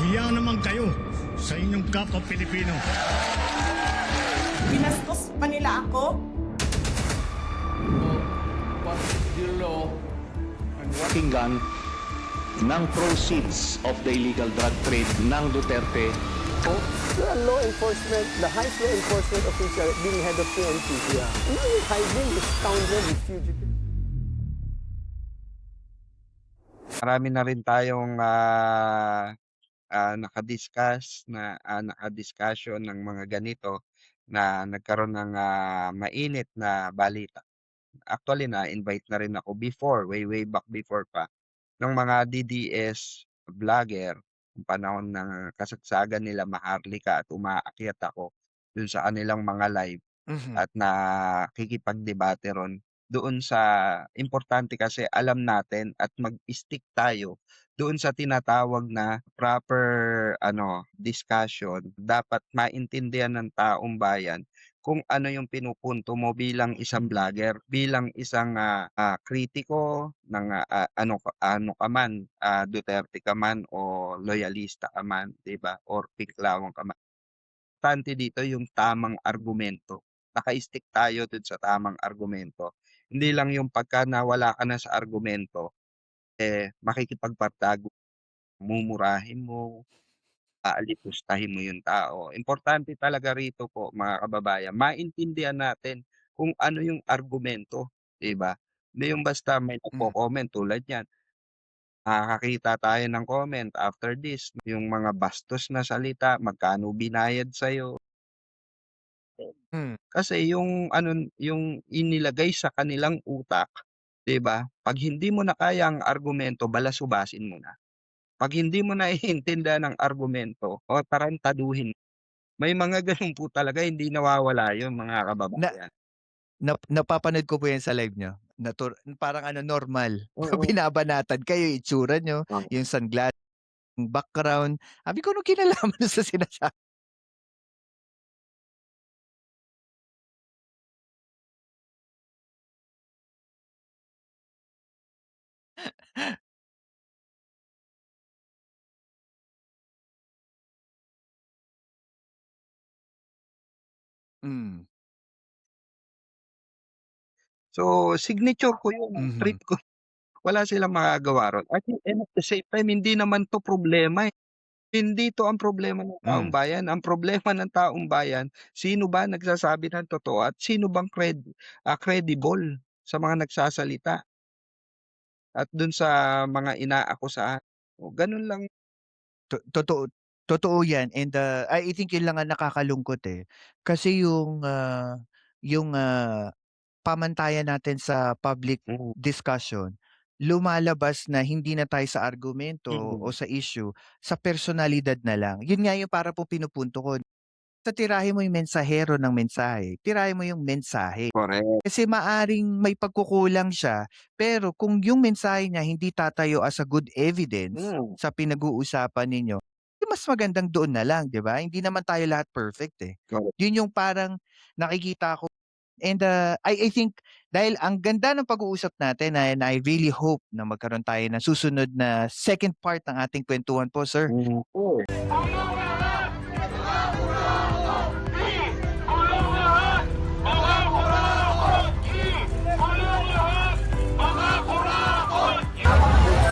Nahiya naman kayo sa inyong kapwa Pilipino. Binastos pa nila ako. What is the law and what Pakinggan ng proceeds of the illegal drug trade ng Duterte. The law enforcement, the highest law enforcement official being head of PNP. Yeah. Now you're hiding the scoundrel, the fugitive. Marami na rin tayong nakadiscussion ng mga ganito na nagkaroon ng mainit na balita. Actually, na-invite na rin ako before, way back before pa, ng mga DDS vlogger, yung panahon ng kasagsagan nila Maharlika at umaakyat ako dun sa kanilang mga live at nakikipagdebate ron. Doon sa importante kasi alam natin at mag-stick tayo doon sa tinatawag na proper discussion. Dapat maintindihan ng taong bayan kung ano yung pinupunto mo bilang isang vlogger, bilang isang kritiko ng ano ka man, Duterte ka man o loyalista ka man, 'di ba? Or Piklawang ka man. Importante dito yung tamang argumento. Naka-stick tayo dun sa tamang argumento. Hindi lang yung pagka nawala ka na sa argumento, makikipagpartago, mumurahin mo, aalipustahin mo yung tao. Importante talaga rito po mga kababayan, maintindihan natin kung ano yung argumento, 'di ba? Hindi yung basta may nagko-comment tulad niyan, nakakakita tayo ng comment after this, yung mga bastos na salita, magkano binayad sa'yo. Kasi yung yung inilagay sa kanilang utak, 'di ba? 'Pag hindi mo na kaya ang argumento, balasubasin mo na. 'Pag hindi mo naiintindihan ang argumento, o tarantaduhin. May mga gano'n po talaga, hindi nawawala 'yun mga Na kababayan. napapanood ko po 'yan sa live niyo. Parang normal. Oo, Binabanatan kayo, itsura niyo, oo. yung sunglass, yung background. Sabi ko, anong kinalaman dun sa sinasabi? Hmm, So, signature ko 'yun, trip mhm, ko. Wala silang magagawa ron. At the end of the same time, hindi naman 'to problema, eh. Hindi 'to ang problema ng taong hmm. bayan. Ang problema ng taong bayan, sino ba nagsasabi ng totoo at sino bang credible sa mga nagsasalita at dun sa mga inaakusahan. O gano'n lang. Totoo totoo 'yan, and, I think 'yun lang ang nakakalungkot, eh. Kasi yung pamantayan natin sa public Mm, discussion, lumalabas na hindi na tayo sa argumento o mm. sa issue, sa personalidad na lang. 'Yun nga yung para po pinupunto ko. Sa tirahin mo yung mensahero ng mensahe, tirahin mo yung mensahe. Correct. Kasi maaring may pagkukulang siya, pero kung yung mensahe niya hindi tatayo as a good evidence Hmm, sa pinag-uusapan ninyo, eh, mas magandang doon na lang, 'di ba? Hindi naman tayo lahat perfect, eh. correct. Yun yung parang nakikita ko, and, I think dahil ang ganda ng pag-uusap natin, and I really hope na magkaroon tayo ng susunod na second part ng ating kuwentuhan po, sir. Mm.